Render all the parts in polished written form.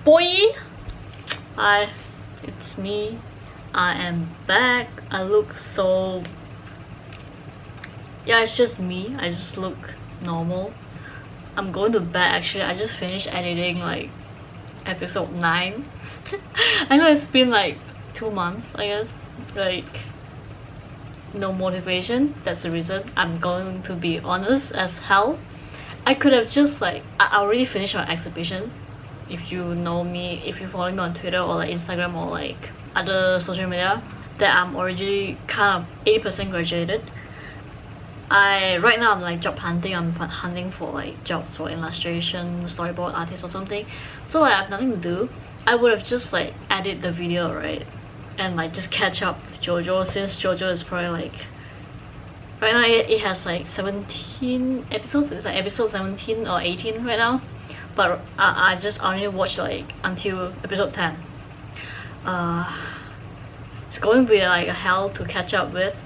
boy! Hi, it's me. I am back. I look so... yeah, it's just me. I just look normal. I'm going to bed actually. I just finished editing like episode 9. I know it's been like 2 months, I guess. Like, no motivation. That's the reason. I'm going to be honest as hell. I could have just like, I already finished my exhibition. If you know me, if you follow me on Twitter or like Instagram or like other social media, that I'm already kind of 80% graduated. Right now I'm like job hunting. I'm hunting for like jobs for illustration, storyboard artist or something. So I have nothing to do. I would have just like edit the video, right? And like just catch up with JoJo, since JoJo is probably like right now it has like 17 episodes. It's like episode 17 or 18 right now. But I just only watched like until episode 10. It's going to be like a hell to catch up with,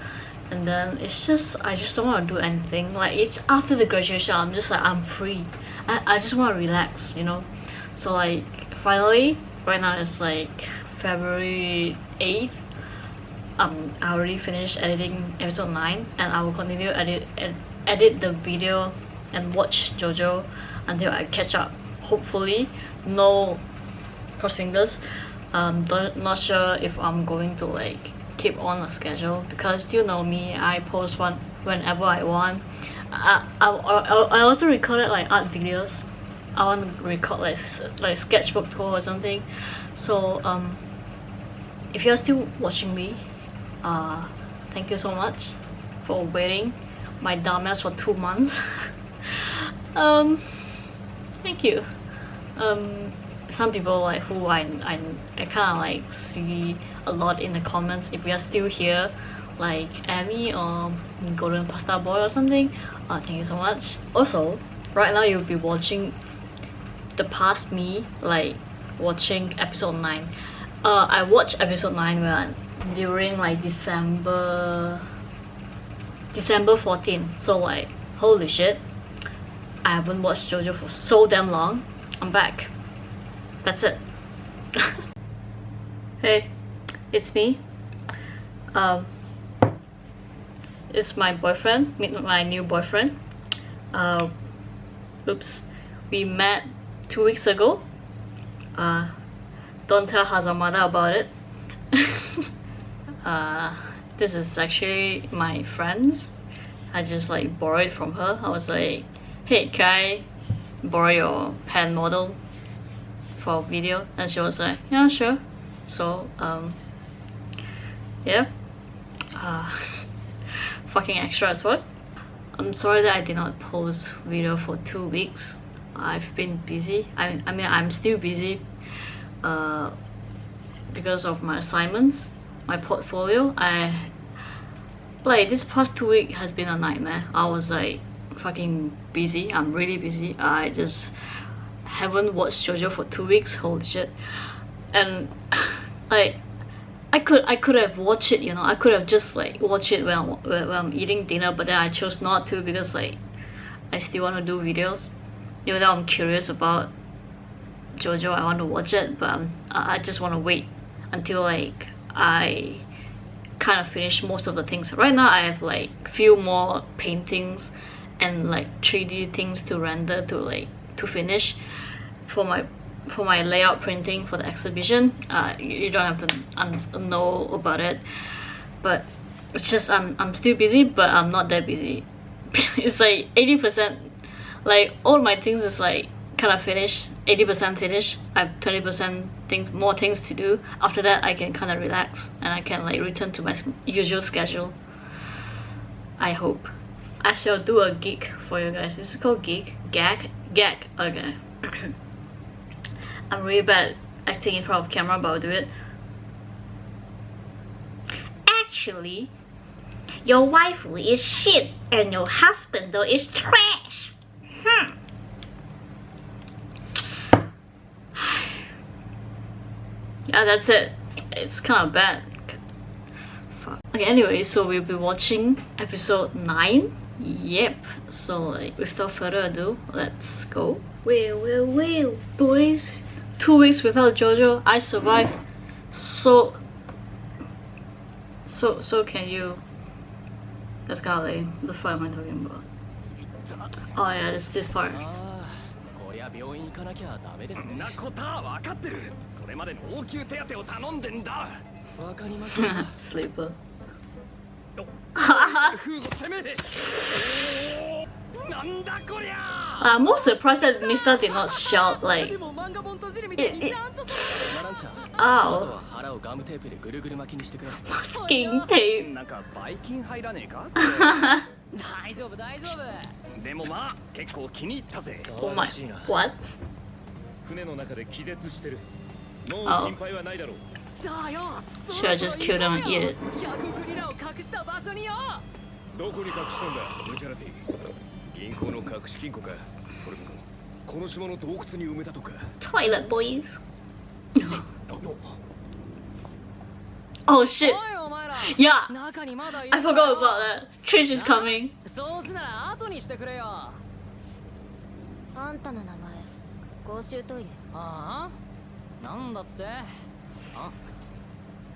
and then it's just I just don't want to do anything. Like, it's after the graduation, I'm just like, I'm free. I just want to relax, you know. So like finally, right now it's like February 8th. I already finished editing episode 9, and I will continue edit the video and watch JoJo until I catch up. Hopefully, no, cross fingers. Not sure if I'm going to like keep on a schedule, because you know me, I post one whenever I want. I also recorded like art videos. I want to record like sketchbook tour or something. So if you're still watching me, thank you so much for waiting my dumbass for 2 months. Thank you. Some people like who I kind of like see a lot in the comments, if we are still here, like Amy or Golden Pasta Boy or something, thank you so much. Also, right now you'll be watching the past me, like watching episode 9. I watched episode 9 during like December 14. So like, holy shit, I haven't watched JoJo for so damn long. I'm back. That's it. Hey, it's me. It's my boyfriend, my new boyfriend. Oops, we met 2 weeks ago. Don't tell Hazamada about it. This is actually my friend's. I just like borrowed from her. I was like, hey, can I borrow your pen model for a video? And she was like, yeah, sure. So yeah, fucking extra as well. I'm sorry that I did not post video for 2 weeks. I've been busy. I mean I'm still busy because of my assignments, my portfolio. Like this past 2 weeks has been a nightmare. I was like fucking busy. I'm really busy. I just haven't watched JoJo for 2 weeks. Holy shit. And like I could have watched it, you know. I could have just like watched it when I'm eating dinner, but then I chose not to, because like I still want to do videos. Even though I'm curious about JoJo, I want to watch it, but I just want to wait until like I kind of finish most of the things. Right now I have like few more paintings and like 3D things to render to finish for my layout printing for the exhibition. You don't have to know about it, but it's just I'm still busy, but I'm not that busy. It's like 80%. Like all my things is like kind of finished, 80% finished. I have 20% more things to do. After that I can kind of relax and I can like return to my usual schedule, I hope. I shall do a gig for you guys. This is called gig? Gag? Okay. I'm really bad at acting in front of camera, but I'll do it. Actually, your wife is shit and your husband though is trash. Yeah, that's it. It's kind of bad. Fuck. Okay, anyway, so we'll be watching episode 9. Yep. So like, without further ado, let's go. Well, boys. 2 weeks without JoJo. I survived. So can you? That's kind of lame. What the fuck am I talking about? Oh yeah, it's this part. Sleeper. I'm more surprised that Mr. did not shout like ow. Masking tape. Oh my, what? Oh. Should I just kill them and eat it? Toilet boys. Oh shit. Yeah, I forgot about that. Trish is coming. あんたの名前、公衆トイレ。ああ、なんだって。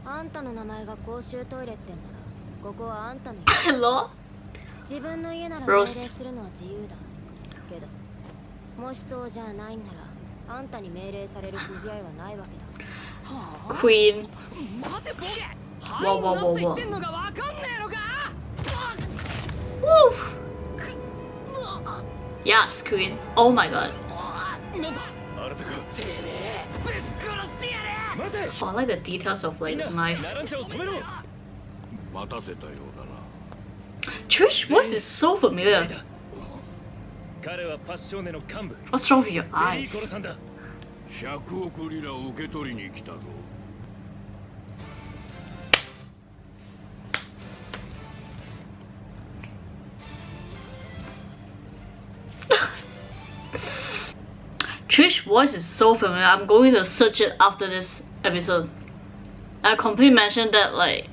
あんたの名前が公衆トイレってんなら、ここはあんたの家。Hello? 自分の家なら命令するのは自由だ。けど、もしそうじゃないんなら、あんたに命令される筋合いはないわけだ。Queen. 待てボケ。Whoa, whoa, whoa, whoa. 言ってんのがわかんねえのか。Woo. Yes, Queen. Oh my god. Oh, I like the details of like the knife. Trish's voice is so familiar. What's wrong with your eyes? Trish's voice is so familiar. I'm going to search it after this episode. I completely mentioned that like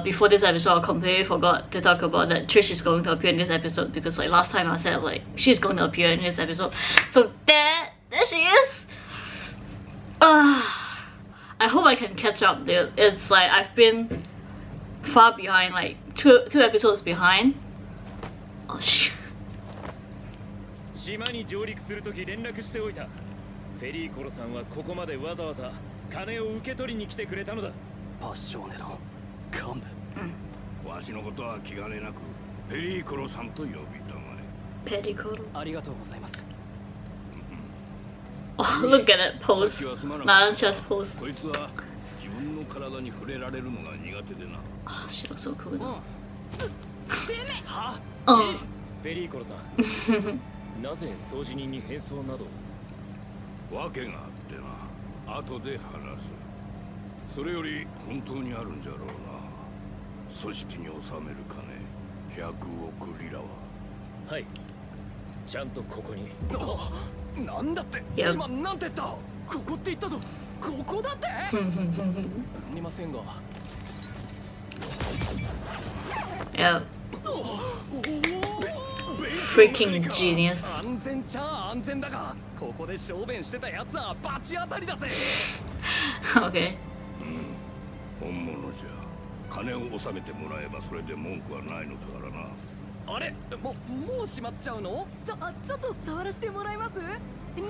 before this episode. I completely forgot to talk about that Trish is going to appear in this episode because like last time I said like she's going to appear in this episode. So there she is. I hope I can catch up dude. It's like I've been far behind, like two episodes behind. Oh shit. 島に上陸するとき連絡しておいた。ペリーコロさんはここまでわざわざ金を受け取りに来てくれたのだ。パッショーネの幹部。わしのことは気兼ねなくペリーコロさんと呼びたまえ。ペリコロ。ありがとうございます。Oh, look at that pose. Not just pose. こいつは自分の体に触れられるのが苦手でな。Oh, she looks so cool. は？ペリーコロさん。なぜ掃除人に変装など？わけがあってな。後で話す。それより本当にあるんじゃろうな。組織に収める金100億リラは。はい。ちゃんとここに。なんだって？今なんて言った？ここって言ったぞ。ここだって？見ませんが。Yeah. Freaking genius. 安全ちゃ安全だが、ここで小便してたやつはバチ当たりだぜ。Okay. 本物じゃ。金を納めてもらえばそれで文句はないのだからな。あれ、もうしまっちゃうの？ちょっと触らせてもらえます？匂い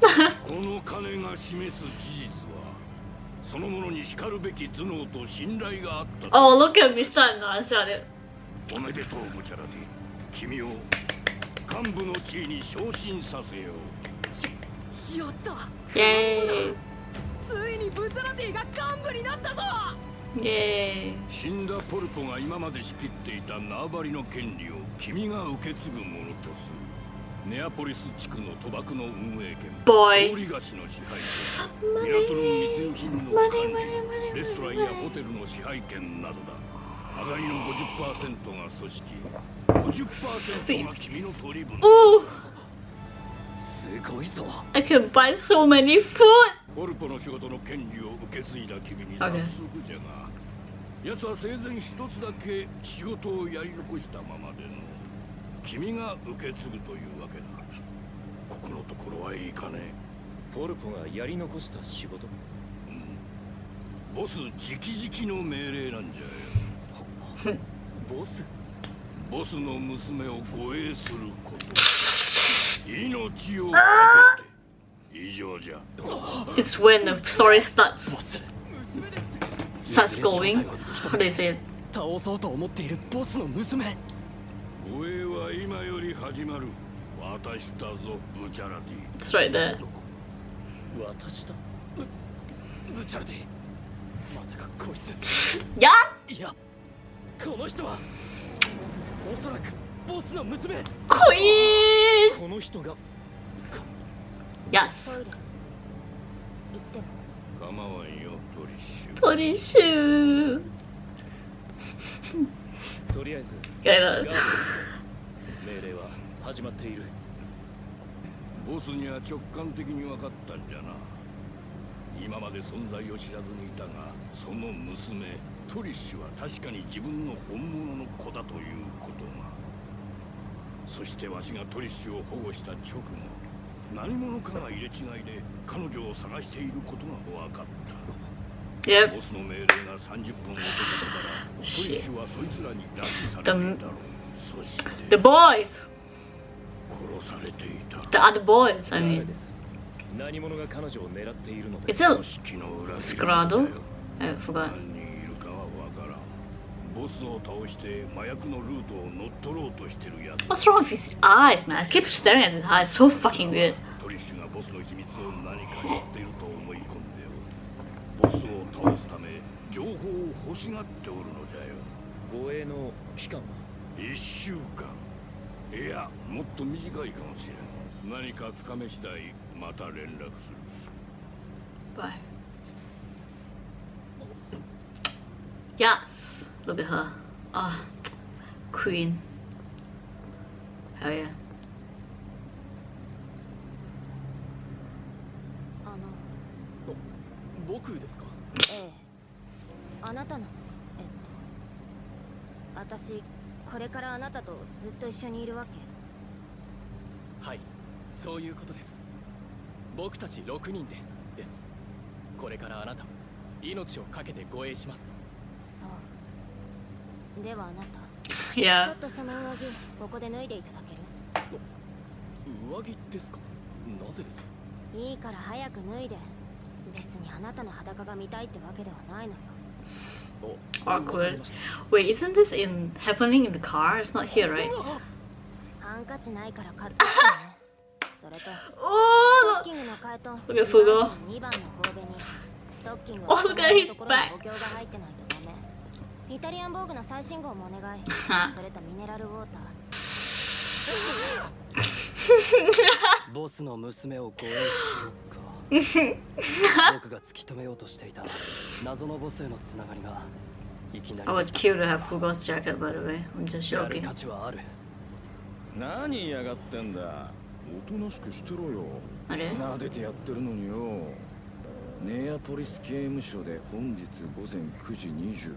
だ。この金が示す事実は、そのものにしかるべき頭脳と信頼があった。Oh, look at me son. I shot it. おめでとうムチャラティ。君を幹部の地位に昇進させよう。やった。Yay. ついにブチャラティが幹部になったぞ。Yay. 死んだポルポが今まで仕切っていた縄張りの権利を君が受け継ぐものとする。ネアポリス地区の賭博の運営権、Boy. 氷菓子の支配権、港の密輸品の管理、レストランやホテルの支配権などだ。上がりの 50% が組織、50% が君の取り分。すごいぞ。I can buy so many food. ポルポの仕事の権利を受け継いだ君に早速じゃが、奴は生前一つだけ仕事をやり残したままでの。君が受け継ぐというわけだ。ここのところははいかねポルポがやり残した仕事。ボス直々の命令なんじゃよ。ボスボスの娘を護衛すること。命をかけて以上じゃ。 It's when the story ボス starts going. How do they say it? 倒そうと思っているボスの娘。護衛は今より始まる。渡したぞブチャラティ。 It's right there. 渡したブチャルティ。まさかこいつ。 Yeah? いやこの人はおそらくボスの娘。 Queen! この人が Yes. トイレ行っても構わんよトリッシュ。 Torishu. とりあえず Yeah, ガードをつけ。命令は始まっている。ボスには直感的に分かったんじゃな。今まで存在を知らずにいたが、その娘トリッシュは確かに自分の本物の子だということが。そしてわしがトリッシュを保護した直後、何者かが入れ違いで彼女を探していることが分かった。 yep. ボスの命令が30分遅かったから、トリッシュはそいつらに拉致されていたろう。そして The boys. 殺されていた。 The other boys, I 誰 mean. です。何者が彼女を狙っているので。 It's a 組織の裏切り Scrado? I forgot. 何人いるかは分からん。ボスを倒して麻薬のルートを乗っ取ろうとしてるやつ。 What's wrong with his eyes, man? I keep staring at his eyes. So fucking weird. トリッシュがボスの秘密を何か知っていると思い込んでおる。ボスを倒すため情報を欲しがっておるのじゃよ。護衛の期間は1週間。いや、もっと短いかもしれん。何かつかめ次第また連絡する。 Bye. Yes. Look at her. Ah, queen. Hell yeah. あの僕ですか。ええあなたの私これからあなたとずっと一緒にいるわけ。はい、そういうことです。僕たち6人でです。これからあなたを命をかけて護衛します。そうではあなたちょ Yeah. っとその上着ここで脱いでいただける？上着ですか。なぜですか。いいから早く脱いで。別にあなたの裸が見たいってわけではないのよ。Awkward. Wait, isn't this happening in the car? It's not here, right? ハンカチないから買ってきてね。それとスト Oh, ッキングの替えと Look at Fugo. 2番の神戸にストッキング Oh, look at his ところに補強が入ってないとダメ。イタリアン防具の最新号もお願い。それとミネラルウォーター。ボスの娘を護衛しようか。僕が突き止めようとしていた謎のボスへのつながりがいきな I り would kill to have Fugo's jacket, by the way. I'm just やる joking. 価値はある。何嫌がってんだ。おとなしくしてろよ。あれ？撫でてやってるのによ。ネアポリス刑務所で本日午前9時25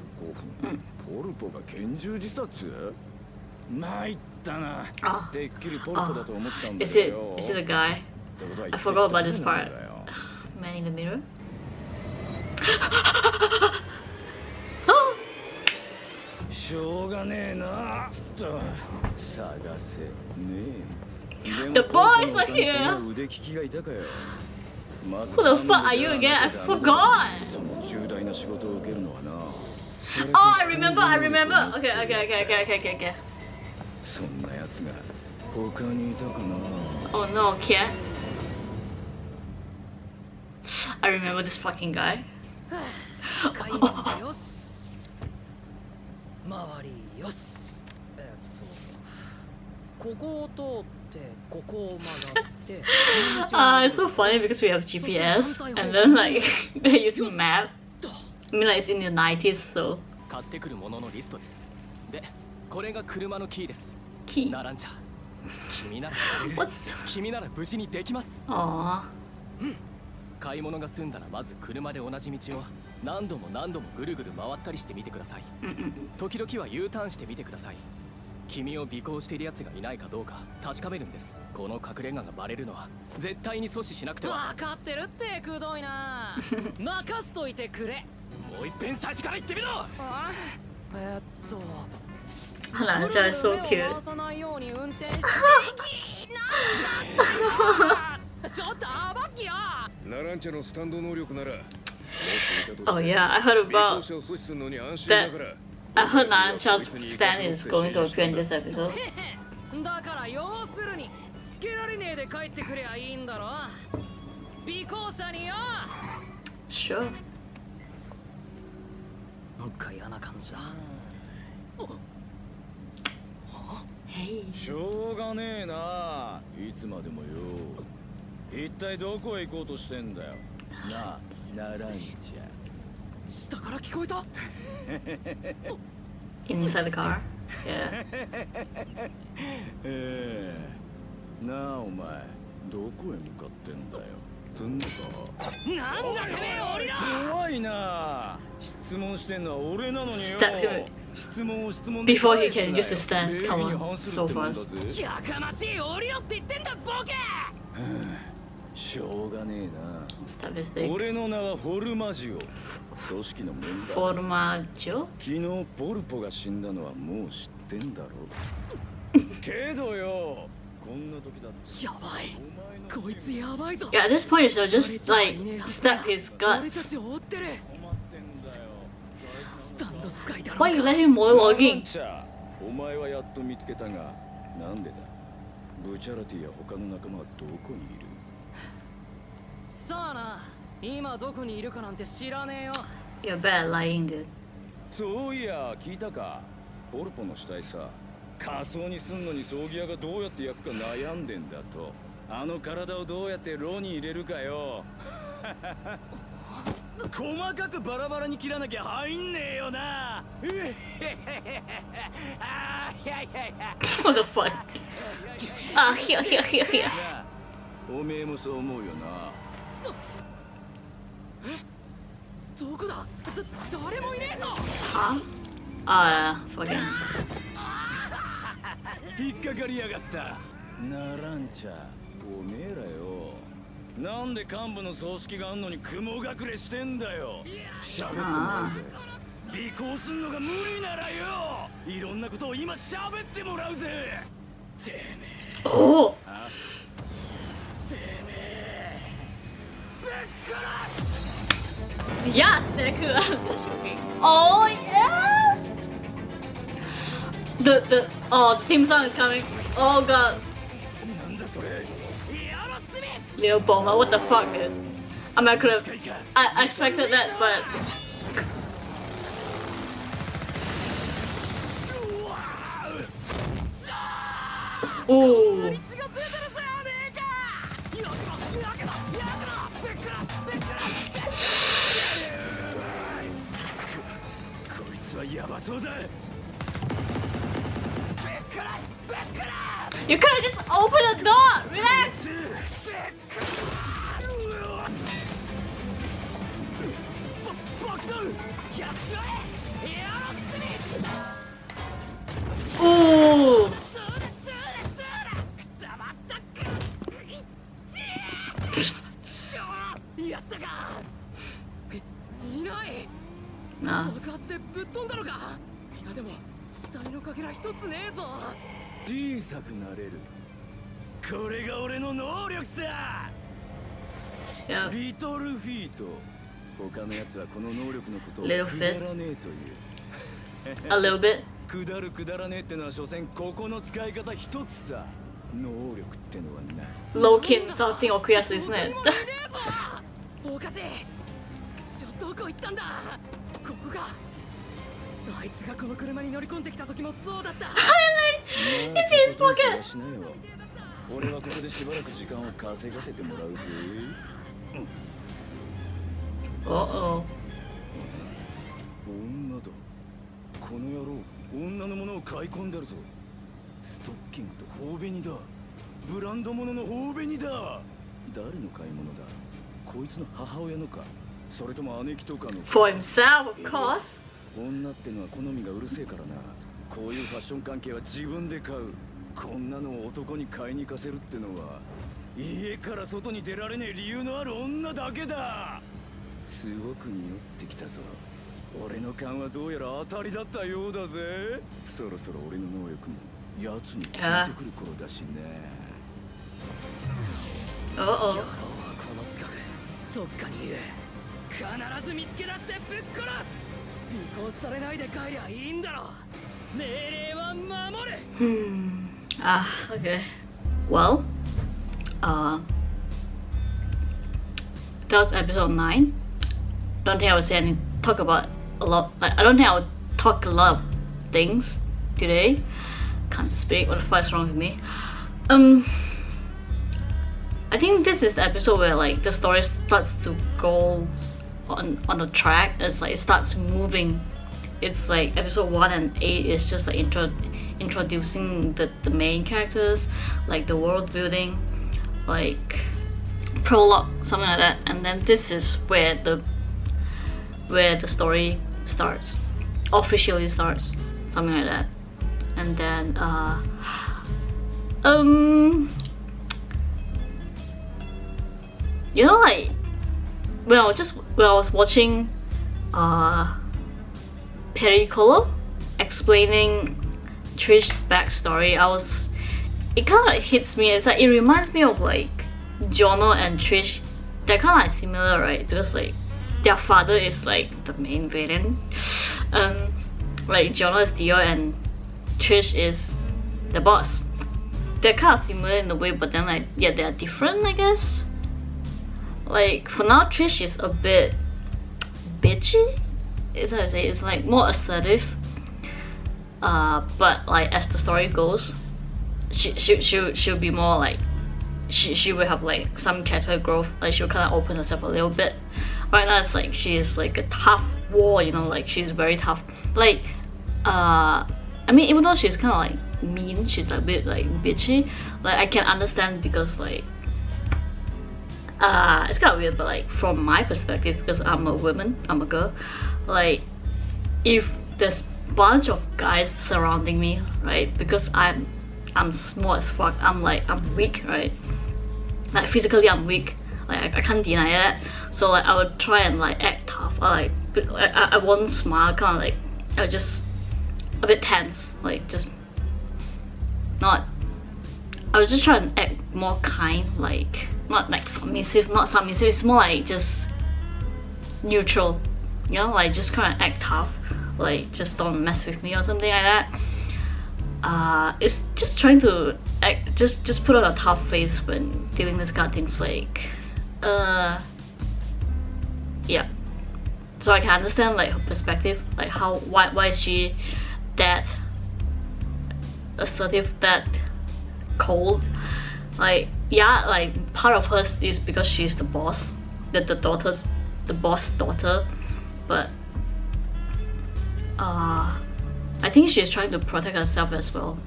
分、ポルポが拳銃自殺？参ったな。あてっきりポルポだと思ったんだ Is け it どよ。 is it the guy? ってことは I 一体 forgot about this 誰なん part. だよ。 Man in the mirror? しょうがねえなと探せねえ。 The boys are here. 腕利きがいたかよ。まず Who the fuck are you again? I forgot. その重大な仕事を受けるのはな。 Oh, I remember. I remember. Okay, okay, okay, okay, okay, okay, okay. そんなやつが他にいたかな。 Oh no, can't. I remember this fucking guy. 買い物よし。周りよし。ここを通ってここを曲がって。It's so funny because we have GPS and then like they're using map. I mean, like it's in the 90s, so 買ってくるもののリストです。で、これが車のキーです。 key. ナランチャ。君ならやれる。 What's 君なら無事にできます。 Aww. 買い物が済んだらまず車で同じ道を何度もぐるぐる回ったりしてみてください。時々は U ターンしてみてください。君を尾行している奴がいないかどうか確かめるんです。この隠れ家がバレるのは絶対に阻止しなくては。分かってるって、くどいな。任しといてくれ。もう一遍最初から言ってみろ。Halancha is so cute. 回さないように運転して。ちょっとアバキよ。ラランチャのスタンド能力なら。Oh yeah, I heard about that. I heard Halancha's stand is going to appear in this episode. だから要するにつけられねえで帰ってくればいいんだろ。尾行者によ。Sure. なんか嫌な感じだ。Hey. しょうがねえな。いつまでもよ。一体どこへ行こうとしてんだよ。なあ、ラランチャ。下から聞こえた。Inside the car? Yeah. なあお前、どこへ向かってんだよ。とんだか。なんだてめえ、降りろ。怖いな。質問してんのは俺なのによ。質問を質問 Before he can use his stand, come on, so fast. やかましい、降りろって言ってんだ、ボケ。しょうがねえ Stop な。 mistake. 俺の名はフォルマジオ。組織のメンバー。 Formaggio? 昨日ポルポが死んだのはもう知ってんだろ。けどよ、こんな時だって。やばい。こいつやばいぞ。 Yeah, at this point, so just like stab his 俺 gut. たちを追ってる。困ってんだよ。スタンド使いだろ。 Why you let him monologuing? お前はやっと見つけたが、なんでだ。ブチャラティや他の仲間はどこにいる。さあな、今どこにいるかなんて知らねえよ。 You're bad at lying, dude. そういや、聞いたか。ポルポの死体さ、仮装にすんのに葬儀屋がどうやって焼くか悩んでんだと。あの体をどうやって炉に入れるかよ。細かくバラバラに切らなきゃ入んねえよな。What the fuck? Ah, here. おめえもそう思うよな。どこだ。誰もいねえぞ。 Huh? Ah, fucking. 引っかかりやがった。ならんちゃ、おめえらよ。なんで幹部の葬式があんのに雲隠れしてんだよ。喋ってもらうぜ。尾行すんのが無理ならよ。いろんなことを今喋ってもらうぜ。てめえ。Oh! てめえ。ぶっ殺す。 Yes, they're cool. Oh yes! The theme song is coming. Oh god. なんだそれ。 Leo Boma, what the fuck, dude? I mean, I could have. I expected that, but. Ooh. こいつはやばそうだ。 You could have just opened the door! Relax! Ooh! Nah. 爆発でぶっ飛んだのか。いやでも死体のかけら一つねえぞ。小さくなれる。これが俺の能力さ。 Yeah. リトルフィート。他のやつはこの能力のことをく Little だ bit. らねえという。 A little bit. くだるくだらねえってのは所詮ここの使い方一つさ。能力ってのはな。 Low-key insulting or queer, isn't it? おかしい。ちくしょどこ行ったんだ。ここが。あいつがこの車に乗り込んできた時もそうだった。Highlight! It's his pocket! 俺はここでしばらく時間を稼がせてもらうぜ。Uh-oh. 女だ。この野郎、女のものを買い込んでるぞ。ストッキングと頬紅だ。ブランド物の頬紅だ。誰の買い物だ。こいつの母親のか、それとも姉貴とかの。 For himself, of course. 女ってのは好みがうるせえからな。こういうファッション関係は自分で買う。こんなのを男に買いに行かせるってのは家から外に出られねえ理由のある女だけだ。すごく匂ってきたぞ。俺の勘はどうやら当たりだったようだぜ。そろそろ俺の能力も奴に効いてくる頃だしね。おお。野郎はこの近くどっかにいる。必ず見つけ出してぶっ殺す。尾行されないで帰りゃいいんだろ。命令は守る。Okay. Well, that was episode 9. Don't think I would say any talk about a lot. Like, I don't think I would talk a lot of things today. Can't speak. What the fuck is wrong with me? I think this is the episode where like the story starts to go on the track. It's like it starts moving. It's like episode 1 and 8 is just like introducing the main characters, like the world building, like prologue, something like that. And then this is where the story starts, officially starts, something like that. And then you know, like when I was watching Pericolo explaining Trish's backstory, it kind of hits me. It's like it reminds me of like Jono and Trish. They're kind of like similar, right? Because like their father is like the main villain. Like Jono is Dio and Trish is the boss. They're kind of similar in a way, but then like yeah, they're different, I guess. Like for now, Trish is a bit bitchy. Is how I say. It's like more assertive. But like as the story goes, she'll be more like she will have like some character growth. Like she'll kind of open herself a little bit. Right now it's like she is like a tough wall, you know, like she's very tough. Like I mean, even though she's kind of like mean, she's like a bit like bitchy. Like I can understand because like it's kind of weird, but like from my perspective, because I'm a woman, I'm a girl, like if there's bunch of guys surrounding me, right, because I'm small as fuck, I'm weak, right, like physically I'm weak, like I can't deny that. So like I would try and like act tough, I won't smile, kind of like I would just a bit tense, like just not, I was just trying to act more kind, like not like submissive, it's more like just neutral, you know, like just kind of act tough, like just don't mess with me or something like that. It's just trying to act, just put on a tough face when dealing with this kind of things, like yeah. So I can understand like her perspective, like why is she that assertive, that cold. Like yeah, like part of her is because she's the boss, the boss daughter, but I think she's trying to protect herself as well.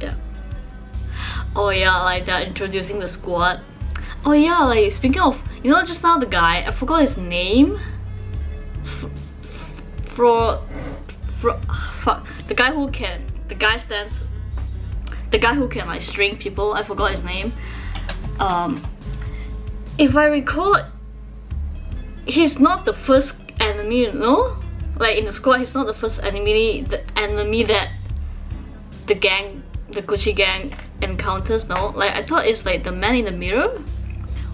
Yeah. Oh yeah, like they're introducing the squad. Oh yeah, like speaking of, you know, just now the guy, I forgot his name. Fuck, the guy who can like string people, I forgot his name. If I recall, he's not the first enemy, you know? Like in the squad, he's not the first enemy that the Gucci gang encounters, no? Like I thought it's like the man in the mirror.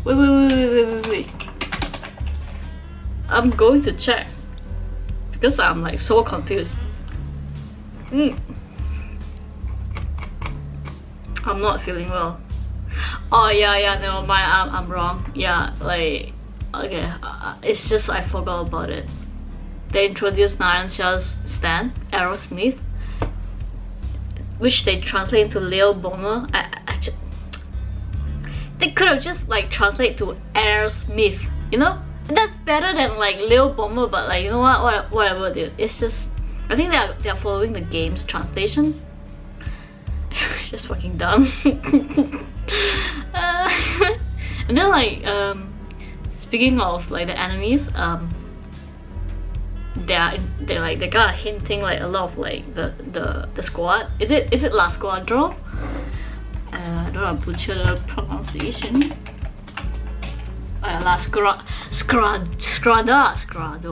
Wait. I'm going to check because I'm like so confused. I'm not feeling well. Oh yeah, no, I'm wrong. Yeah, like okay, it's just I forgot about it. They introduced Naran Shah's stand, Aerosmith, which they translate into Lil Bomber. They could have just like translate to Aerosmith, you know? That's better than like Lil Bomber, but like you know what, whatever dude. It's just, I think they're following the game's translation. It's just fucking dumb. And then like speaking of like the enemies, they got hinting like a lot of like the squad. Is it La Squadra? I don't want to butcher the pronunciation. La Scrada,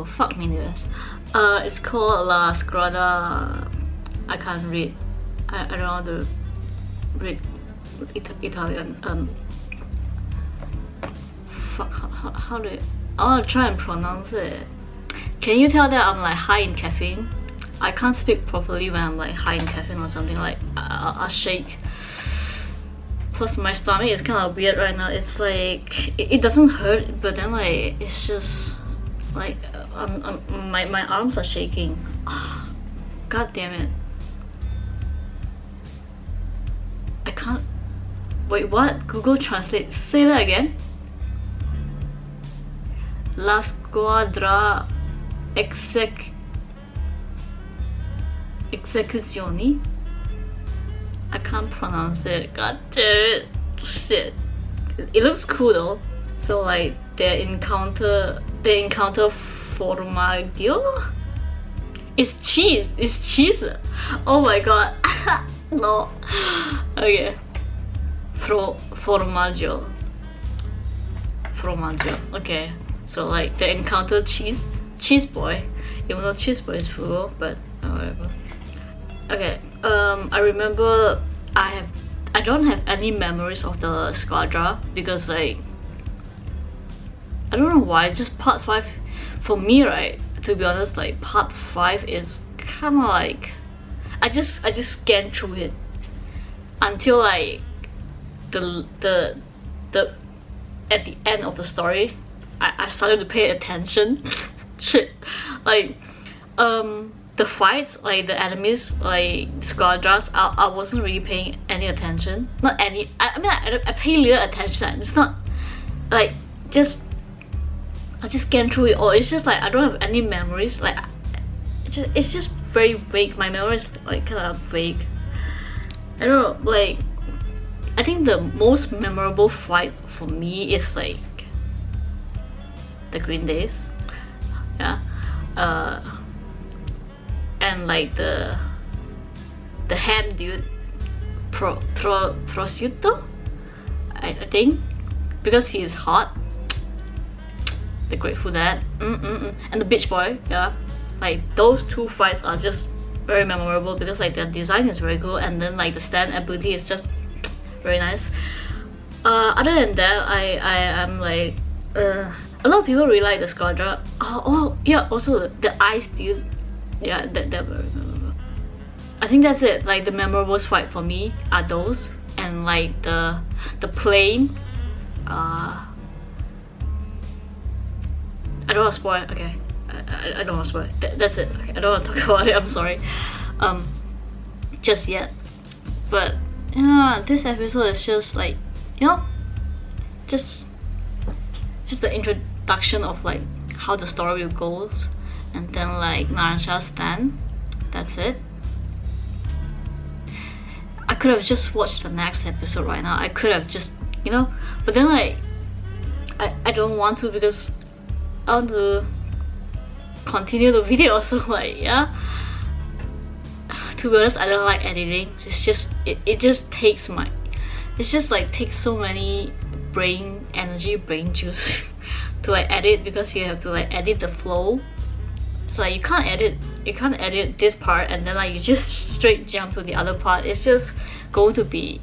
fuck me this. It's called La Scrada. I can't read. I don't know how to read Italian. Fuck, how do I'll try and pronounce it. Can you tell that I'm like high in caffeine? I can't speak properly when I'm like high in caffeine or something. Like I'll shake. Plus my stomach is kind of weird right now. It's like it doesn't hurt, but then like it's just like my arms are shaking. God damn it! I can't. Wait, what? Google Translate. Say that again. La Squadra Execuzioni. I can't pronounce it. God damn it. Shit. It looks cool though. So like they encounter formaggio. It's cheese. It's cheese. Oh my god. No. Okay. Formaggio. Okay. So like they encounter cheese boy. Even though cheese boy is full, but whatever. Okay. I remember I don't have any memories of the Squadra because like I don't know why. Just part 5 for me, right? To be honest, like part 5 is kind of like I just scanned through it until like the at the end of the story. I started to pay attention. Shit, like the fights, like the enemies, like Squadras, I wasn't really paying any attention. Not any. I mean, I pay little attention. It's not like I just scanned through it all. It's just like I don't have any memories. Like it's just very vague. My memory is like kind of vague. I don't know. Like I think the most memorable fight for me is like the Green Days. Yeah. And like the ham dude, prosciutto, I think, because he is hot. The Grateful Dead, and the Beach Boy. Yeah, like those two fights are just very memorable because like their design is very cool, and then like the stand ability is just very nice. Other than that, I'm like a lot of people really like the Squadra. Oh yeah, also the ice dude. Yeah, that very memorable. I think that's it. Like the memorable fight for me are those, and like the plane. I don't want to spoil. Okay, I don't want to spoil. That's it. Okay, I don't want to talk about it. I'm sorry. Just yet. But yeah, this episode is just like, you know, just the introduction of like how the story goes, and then like Narancia's stand. That's it. I could have just watched the next episode right now. I could have just, you know, but then like I don't want to because I want to continue the video. So like yeah, to be honest, I don't like editing. It's just it just takes my, it's just like takes so many brain juice to like edit, because you have to like edit the flow. It's like you can't edit this part and then like you just straight jump to the other part. It's just going to be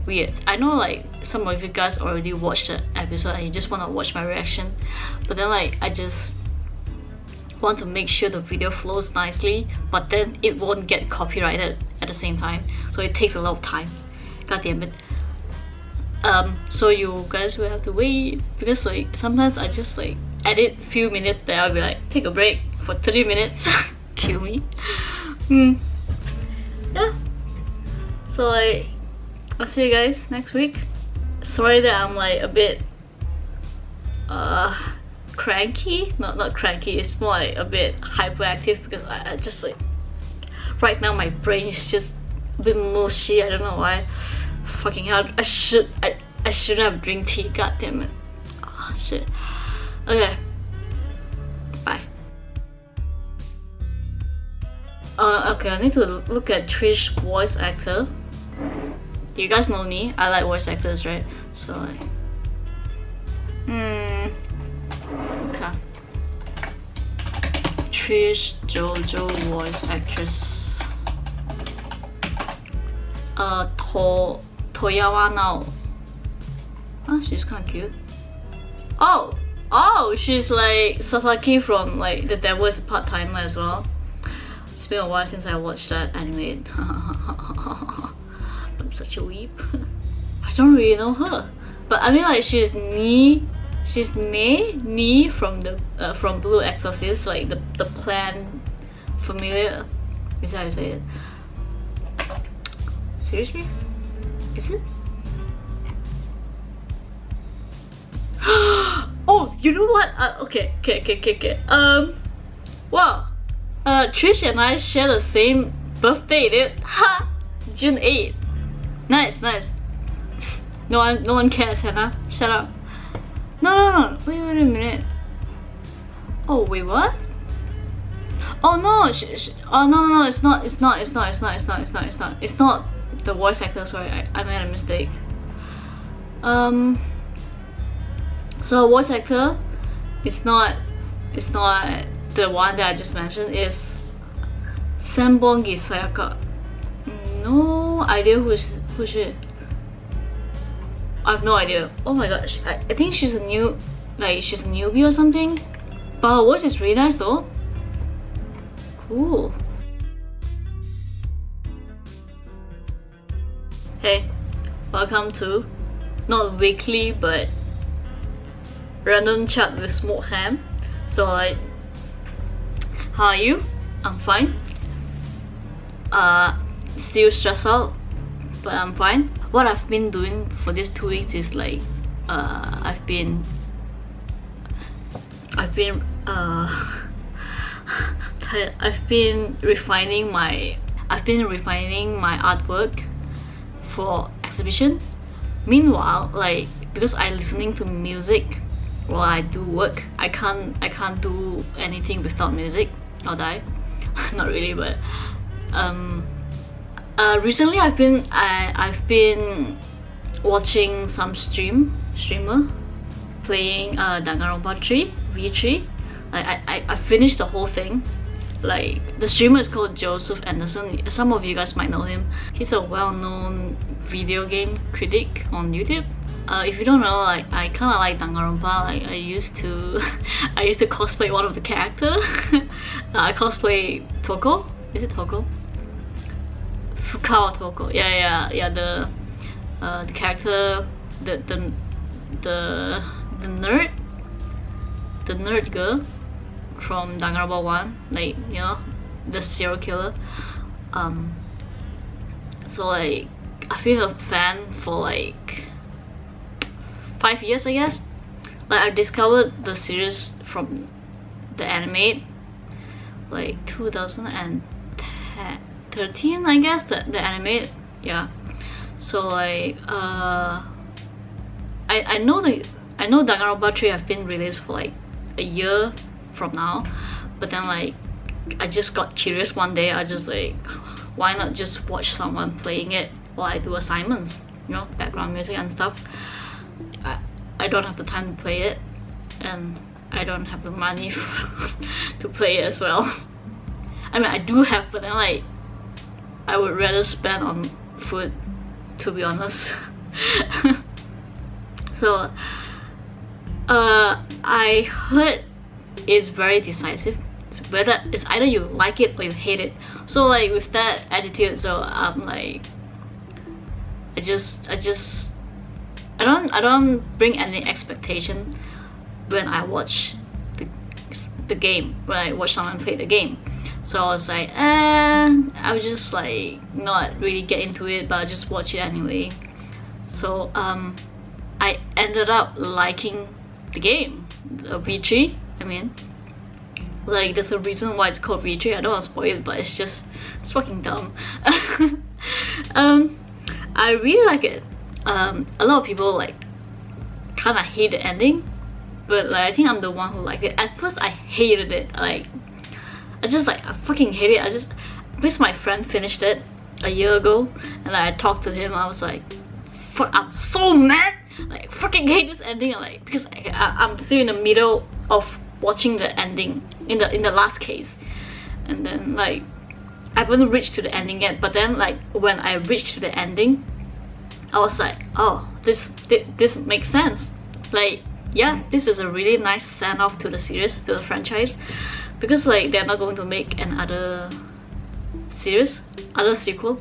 weird. I know like some of you guys already watched the episode and you just want to watch my reaction, but then like I just want to make sure the video flows nicely, but then it won't get copyrighted at the same time, so it takes a lot of time. God damn it. So you guys will have to wait, because like sometimes I just like edit few minutes, then I'll be like take a break for 30 minutes. Kill me. Yeah, so like I'll see you guys next week. Sorry that I'm like a bit cranky. Not cranky, it's more like a bit hyperactive, because I just like right now my brain is just a bit mushy. I don't know why. Fucking hell, I shouldn't have drink tea. God damn it. Oh shit. Okay, bye. Okay, I need to look at Trish's voice actor. You guys know me, I like voice actors, right? So like, okay. Trish JoJo voice actress. Toyawa Nao. Oh, she's kind of cute. Oh, she's like Sasaki from like The Devil is a Part-Timer as well. It's been a while since I watched that anime. I'm such a weep. I don't really know her, but I mean like she's Ni from the from Blue Exorcist, like the clan familiar. Is that how you say it? Seriously? Is it? Oh, you know what? Okay. Wow. Trish and I share the same birthday, dude. Ha! June 8th. Nice. No one cares, Hannah. Shut up. No. Wait a minute. Oh, wait, what? Oh no, oh no, it's not the voice actor. Sorry, I made a mistake. So voice actor, it's not the one that I just mentioned. It's Senbongi Sayaka. No idea who she. I have no idea. Oh my gosh, I think she's a newbie or something. But her voice is really nice though. Cool. Hey, welcome to not weekly but random chat with Smoked Ham. So like, how are you? I'm fine. Still stressed out, but I'm fine. What I've been doing for these 2 weeks is like, I've been refining my artwork for exhibition. Meanwhile, like, because I'm listening to music while I do work, I can't do anything without music. I'll die. Not really, but recently I've been watching some streamer playing Danganronpa V3. Like I finished the whole thing. Like, the streamer is called Joseph Anderson. Some of you guys might know him. He's a well-known video game critic on YouTube. If you don't know, like, I kind of like Danganronpa. Like, I used to cosplay one of the characters. I cosplay Toko. Is it Toko? Fukawa Toko. Yeah. The character, the nerd girl from Danganronpa 1, like, you know, the serial killer. So like, I've been a fan for like 5 years, I guess. Like, I discovered the series from the anime like 2013, I guess, the anime. Yeah. So like, I know Danganronpa 3 have been released for like a year from now, but then like, I just got curious one day. I just like, why not just watch someone playing it while I do assignments, you know, background music and stuff. I don't have the time to play it, and I don't have the money to play it as well. I mean, I do have, but then like, I would rather spend on food, to be honest. So I heard it's very decisive. It's either you like it or you hate it. So like, with that attitude, so I'm like, I don't bring any expectation when I watch the game, when I watch someone play the game. So I was like, I would just like not really get into it, but I just watch it anyway. So I ended up liking the game, V3. I mean, like, there's a reason why it's called V3. I don't want to spoil it, but it's fucking dumb. I really like it. A lot of people like kind of hate the ending, but like, I think I'm the one who liked it. At first I hated it. Like, I fucking hate it. because my friend finished it a year ago, and I talked to him. I was like, fuck, I'm so mad, like fucking hate this ending, like because I'm still in the middle of watching the ending in the last case, and then like I haven't reached to the ending yet. But then like when I reached to the ending, I was like, oh, this makes sense. Like, yeah, this is a really nice send off to the series, to the franchise, because like they're not going to make another series, another sequel,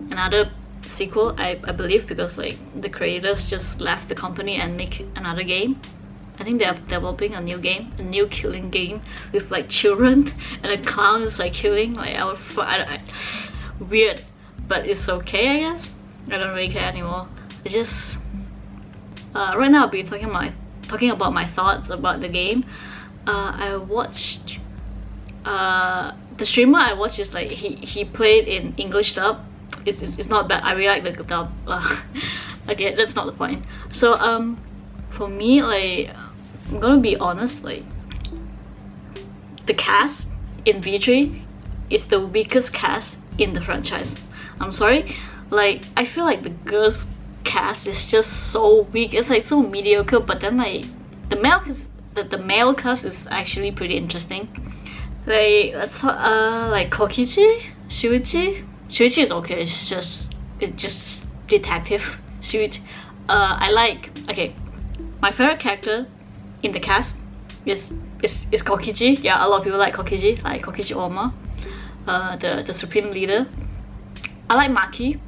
I believe, because like the creators just left the company and make another game. I think they're developing a new game, a new killing game with like children and a clown is like killing. Like weird, but it's okay, I guess. I don't really care anymore. It's just right now I'll be talking about my thoughts about the game. I watched the streamer I watched is like he played in English dub. It's not bad. I really like the dub. Okay, that's not the point. So for me, like, I'm gonna be honest, like the cast in V3 is the weakest cast in the franchise. I'm sorry, like I feel like the girls cast is just so weak. It's like so mediocre, but then like the male cast is actually pretty interesting. Like let's like Kokichi, Shuichi is okay. It's just detective. Shuichi. I like, okay, my favorite character in the cast is Kokichi. Yeah, a lot of people like Kokichi, like Kokichi Oma, the supreme leader. I like Maki.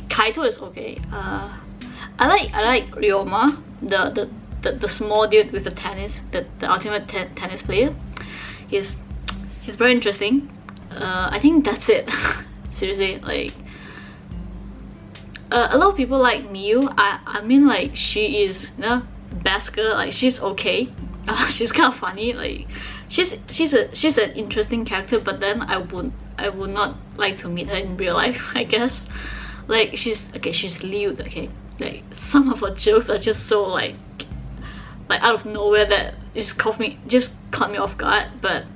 Kaito is okay. I like Ryoma, the small dude with the tennis, the ultimate tennis player. He's very interesting. I think that's it. Seriously, like a lot of people like Miyu. I mean, like she is, you know, best girl. Like she's okay. She's kind of funny. Like she's an interesting character. But then I would not like to meet her in real life, I guess. Like she's lewd. Okay, like some of her jokes are just so like out of nowhere that just caught me off guard. But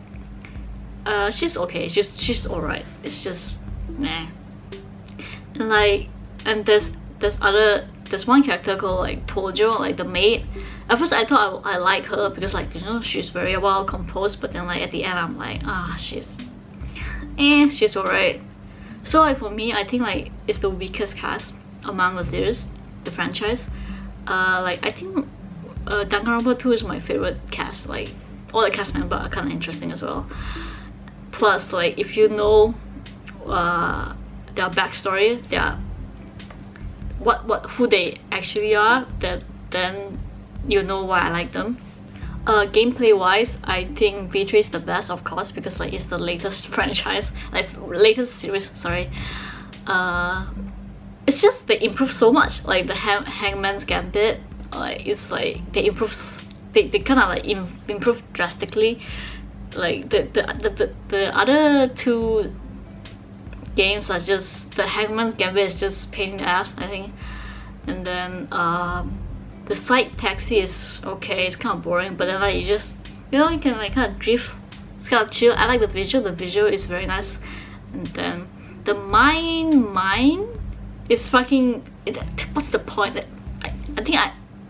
she's okay. She's alright. It's just nah. And like, and there's one character called like Tojo, like the maid. At first I thought I like her because, like, you know, she's very well composed, but then like at the end I'm like, she's alright. So like for me, I think like it's the weakest cast among the series, the franchise. Like I think Danganronpa 2 is my favorite cast. Like all the cast members are kind of interesting as well. Plus, like if you know their backstory, their who they actually are, then you know why I like them. Gameplay wise, I think V3 is the best, of course, because like it's the latest franchise, like latest series, sorry. It's just they improve so much, like the Hangman's Gambit, like it's like they kind of like improve drastically. Like the other two games are just, the Hangman's Gambit is just pain in the ass, I think. And then the side taxi is okay, it's kind of boring, but then like you just, you know, you can like kind of drift, it's kind of chill. I like the visual is very nice. And then the mine is fucking, what's the point? I think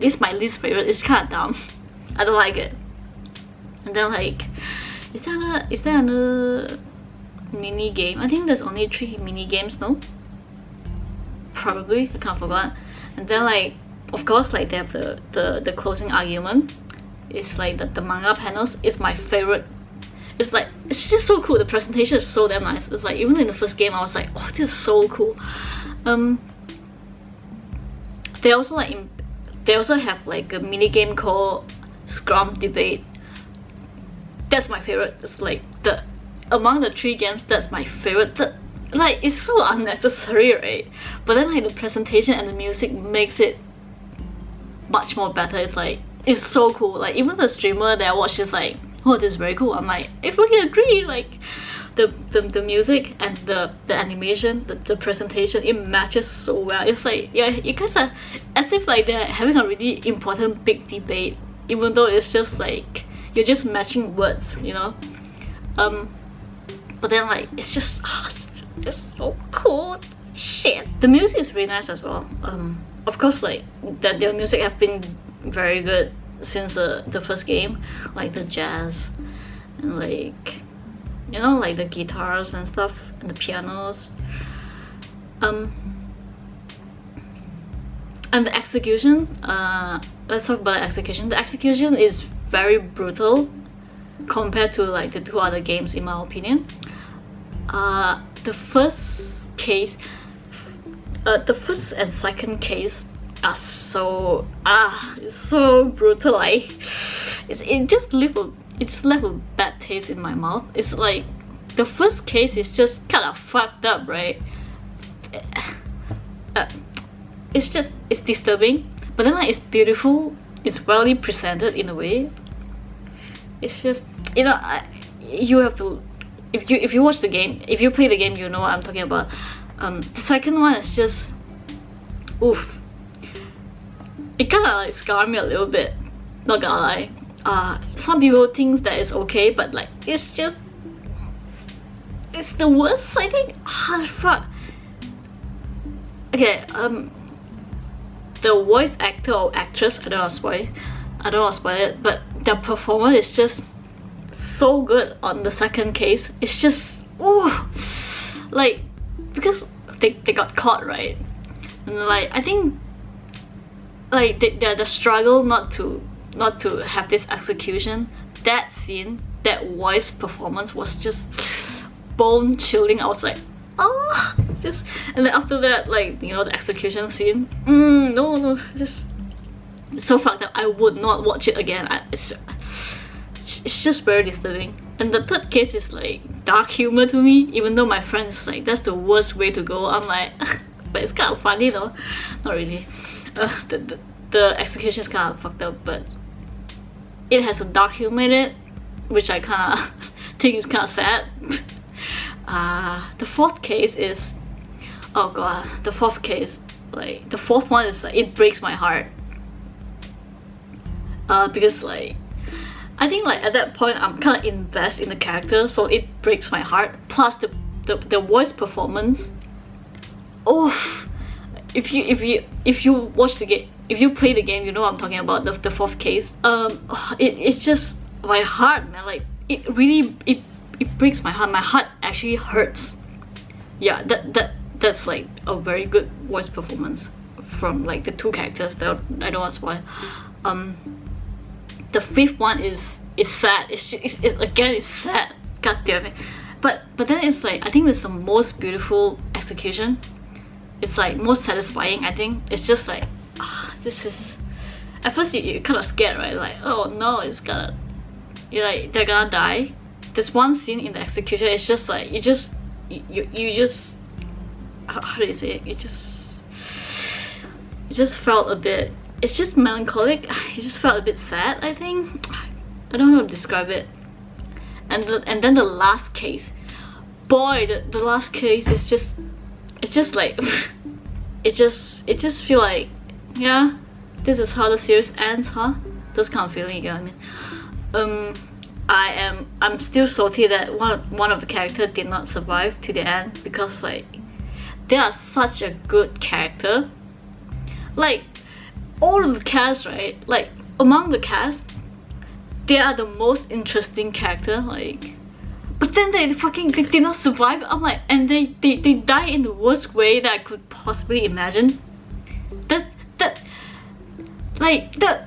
it's my least favorite. It's kind of dumb. I don't like it. And then like, is there another mini game? I think there's only 3 mini games, no? Probably, I can't forget. And then like, of course, like they have the closing argument. It's like the manga panels is my favorite. It's like, it's just so cool. The presentation is so damn nice. It's like, even in the first game I was like, oh, this is so cool. They also have like a mini game called Scrum Debate. That's my favorite. It's like among the 3 games, that's my favorite. Like, it's so unnecessary, right? But then like the presentation and the music makes it much more better. It's like, it's so cool. Like even the streamer that I watched is like, oh, this is very cool. I'm like, I fucking agree. Like the music and the animation, the presentation, it matches so well. It's like, yeah, you guys are as if like they're having a really important big debate, even though it's just like you're just matching words, you know. But then like it's just It's so cool. Shit. The music is really nice as well. Of course, like their music have been very good since the first game, like the jazz and like, you know, like the guitars and stuff and the pianos. And the execution. Let's talk about the execution. The execution is very brutal compared to like the two other games, in my opinion. The first case, the first and second case are so it's so brutal. Like it just left a bad taste in my mouth. It's like the first case is just kind of fucked up, right? It's disturbing, but then like it's beautiful. It's well presented in a way. It's just, you know, you have to, if you watch the game, if you play the game, you know what I'm talking about. The second one is just, oof. It kind of like scarred me a little bit. Not gonna lie. Some people think that it's okay, but like it's the worst. I think. Fuck. Okay. The voice actor or actress, I don't want to spoil it, but their performance is just so good on the second case. It's just, ooh, like, because they got caught, right? And like, I think like the struggle not to have this execution, that scene, that voice performance was just bone chilling. I was like, oh, just, and then after that, like, you know, the execution scene, no, just so fucked up. I would not watch it again. It's just very disturbing. And the third case is like dark humor to me, even though my friend is like, that's the worst way to go. I'm like, but it's kind of funny though. Not really. The execution is kind of fucked up, but it has a dark humor in it, which I kind of think is kind of sad. The fourth case is, oh god, the fourth case, like the fourth one is like, it breaks my heart. Because like, I think like at that point I'm kind of invested in the character, so it breaks my heart. Plus the voice performance. Oh, if you watch the game, if you play the game, you know what I'm talking about. The fourth case. It's just my heart, man. Like it really it breaks my heart. My heart actually hurts. Yeah, that's like a very good voice performance from like the two characters that I don't want to spoil. The fifth one is sad. It's again, it's sad. God damn it. But then it's like, I think it's the most beautiful execution. It's like most satisfying. I think it's just like, this is. At first you're kind of scared, right? Like, oh no, it's gonna, you're like, they're gonna die. There's one scene in the execution. It's just like you just how do you say it? It just felt a bit. It's just melancholic. It just felt a bit sad, I think. I don't know how to describe it. And then the last case, boy, the last case is just, it's just like it just feel like, yeah, this is how the series ends, huh? Those kind of feeling, you know what I mean? I'm still salty that one of the characters did not survive to the end, because like they are such a good character. Like all of the cast, right? Like among the cast, they are the most interesting character. Like, but then they did not survive. I'm like, and they die in the worst way that I could possibly imagine. That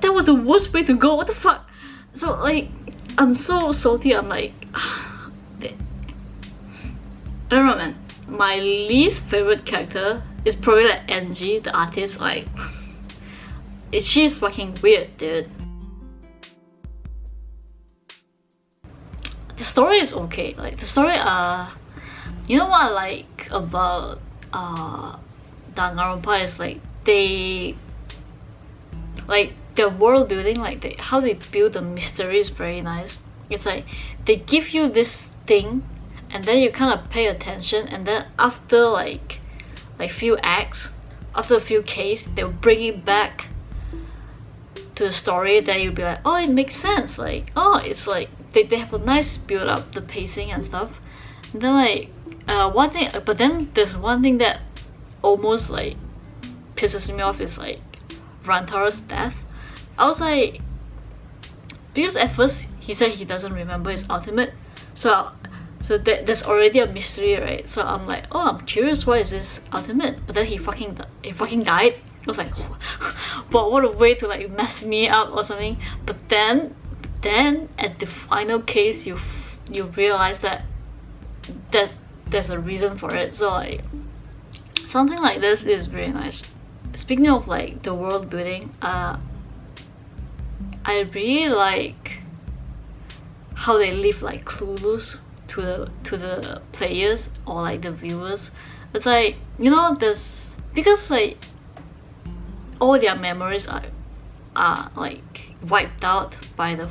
was the worst way to go. What the fuck? So like, I'm so salty. I'm like, I don't know, man. My least favorite character is probably like Angie, the artist. Like, she's fucking weird, dude. The story is okay. Like the story, you know what I like about Danganronpa is like their world building, like how they build the mystery is very nice. It's like they give you this thing, and then you kind of pay attention, and then after like few acts, after a few cases, they'll bring it back to the story. That you'll be like, oh, it makes sense. Like, oh, it's like they have a nice build up, the pacing and stuff. And then like one thing, but then there's one thing that almost like pisses me off is like Rantaro's death. I was like, because at first he said he doesn't remember his ultimate, so there's already a mystery, right? So I'm like, oh, I'm curious, what is his ultimate? But then he fucking died. I was like, but what a way to like mess me up or something. But then at the final case, you realize that there's a reason for it. So like something like this is really nice. Speaking of like the world building, I really like how they leave like clues to the players or like the viewers. It's like, you know, this, because like all their memories are like wiped out by the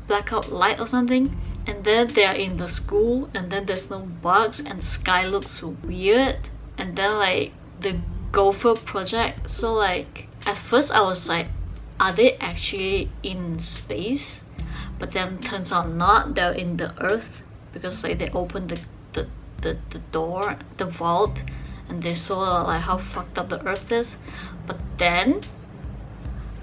blackout light or something, and then they are in the school, and then there's no bugs, and the sky looks weird, and then like the Gopher project. So like at first I was like, are they actually in space? But then turns out not, they're in the earth, because like they opened the door, the vault, and they saw like how fucked up the earth is. But then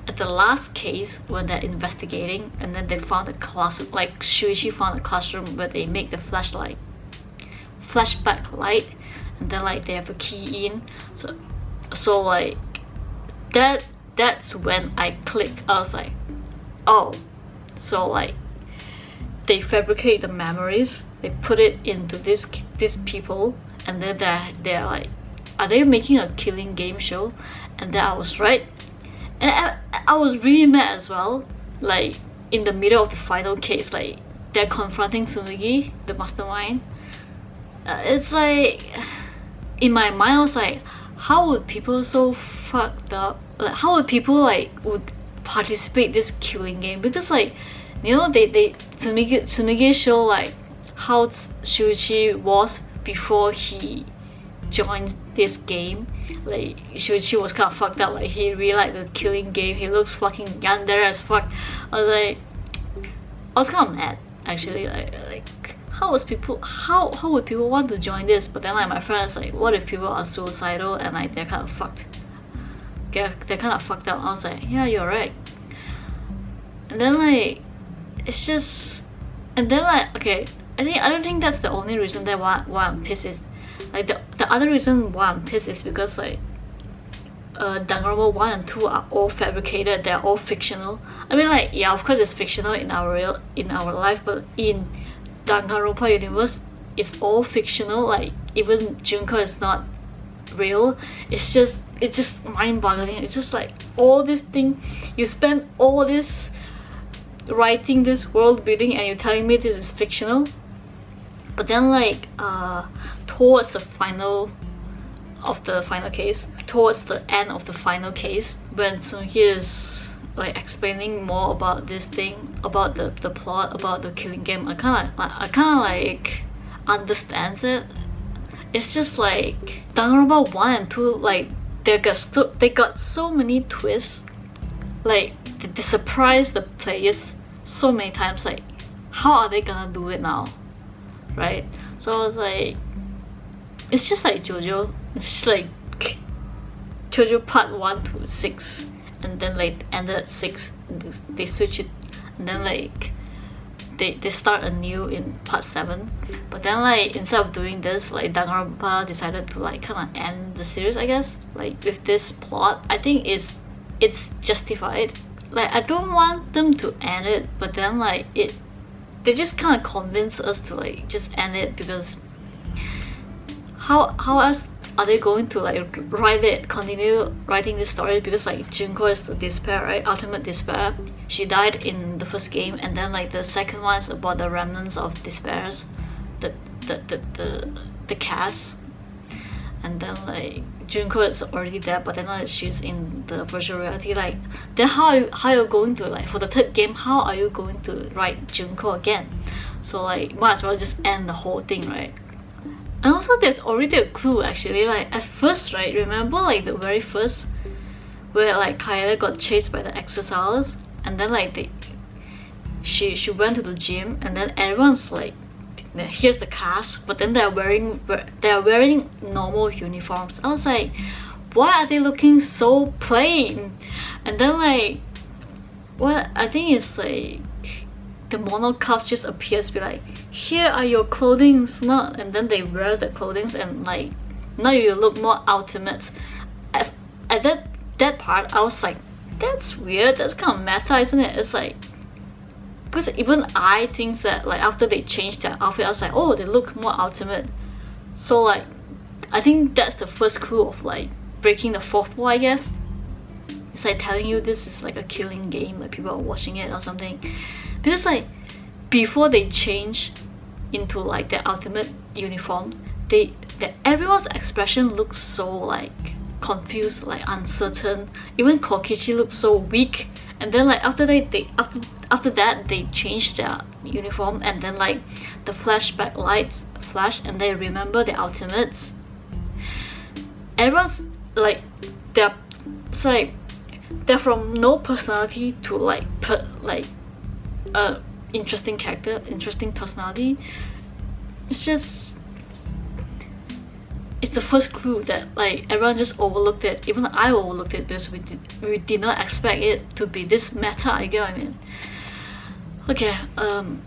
at the last case, when they're investigating, and then they found a class, like Shuichi found a classroom where they make the flashback light, and then like they have a key in. So like that's when I clicked. I was like, oh, so like they fabricate the memories, they put it into these people, and then they're like, are they making a killing game show? And then I was right, and I was really mad as well. Like in the middle of the final case, like they're confronting Tsunugi, the mastermind. It's like, in my mind I was like, how would people so fucked up, like how would people like would participate this killing game? Because like, you know, they Tsunugi show like how Shuichi was before he joined this game. Like Shuichi was kind of fucked up, like he really liked the killing game, he looks fucking yandere as fuck. I was kind of mad actually, like how would people want to join this? But then like my friends like, what if people are suicidal and like they're kind of fucked, they're kind of fucked up? I was like, yeah, you're right. And then like it's just, and then like, okay, I don't think that's the only reason that why I'm pissed is like the other reason why I'm pissed is because like Danganronpa 1 and 2 are all fabricated, they're all fictional. I mean like, yeah, of course it's fictional in our life, but in Danganronpa universe it's all fictional. Like even Junko is not real. It's just mind-boggling. It's just like all this thing, you spend all this writing this world building and you're telling me this is fictional. But then like towards the final case, towards the end of the final case, when Tsunuki is like explaining more about this thing, about the plot, about the killing game, I kind of like understands it. It's just like Danganronpa 1 and 2, like they got so many twists, like they surprise the players so many times. Like how are they gonna do it now, right? So I was like, it's just like JoJo. It's just like JoJo part 1 to 6, and then like ended at 6, and they switch it, and then like they start anew in part 7. But then like instead of doing this, like Danganronpa decided to like kind of end the series, I guess, like with this plot. I think it's justified. Like I don't want them to end it, but then like they just kind of convince us to like just end it, because how else are they going to like continue writing this story? Because like Junko is the despair, right? Ultimate despair. She died in the first game, and then like the second one is about the remnants of despairs, the cast. And then like Junko is already dead, but then like she's in the virtual reality. Like then how are you going to, like for the third game, how are you going to write Junko again? So like might as well just end the whole thing, right? And also there's already a clue actually. Like at first, right, remember like the very first, where like Kaede got chased by the Exorcists, and then like she went to the gym, and then everyone's like here's the cast, but then they're wearing normal uniforms. I was like, why are they looking so plain? And then like, what I think it's like the monocuts just appears to be like, here are your clothings, not, and then they wear the clothings and like, now you look more ultimate. At that part, I was like, that's weird. That's kind of meta, isn't it? It's like, because even I think that like after they changed their outfit, I was like, oh, they look more ultimate. So like, I think that's the first clue of like breaking the fourth wall, I guess. It's like telling you this is like a killing game, like people are watching it or something. Because like before they change into like their ultimate uniform, everyone's expression looks so like confused, like uncertain. Even Kokichi looks so weak. And then like after that they changed their uniform, and then like the flashback lights flash and they remember the ultimates. Everyone's like, it's like they're from no personality to like interesting character, interesting personality. It's just, it's the first clue that like everyone just overlooked it. Even I overlooked it because we did not expect it to be this meta, I get what I mean. Okay, and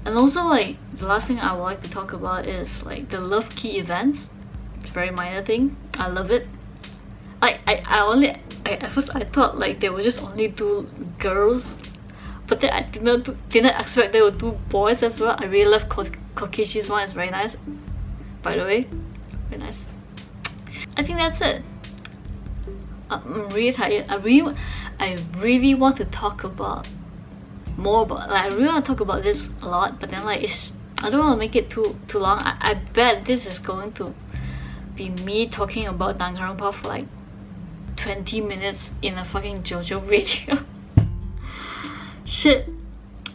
also like the last thing I would like to talk about is like the love key events. It's a very minor thing. I love it. At first I thought like they would just only do girls, but then I didn't expect they would do boys as well. I really love Kokichi's one. It's very nice, by the way. Very nice. I think that's it. I'm really tired. I really want to talk about more about, like, I really want to talk about this a lot, but then like I don't want to make it too long. I bet this is going to be me talking about Danganronpa for like 20 minutes in a fucking JoJo video. Shit.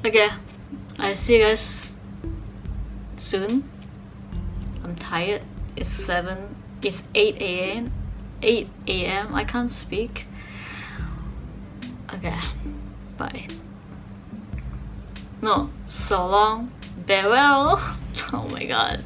Okay, I'll see you guys soon. I'm tired. It's 8 a.m. 8 a.m. I can't speak. Okay, bye. No, so long. Farewell. Oh my god.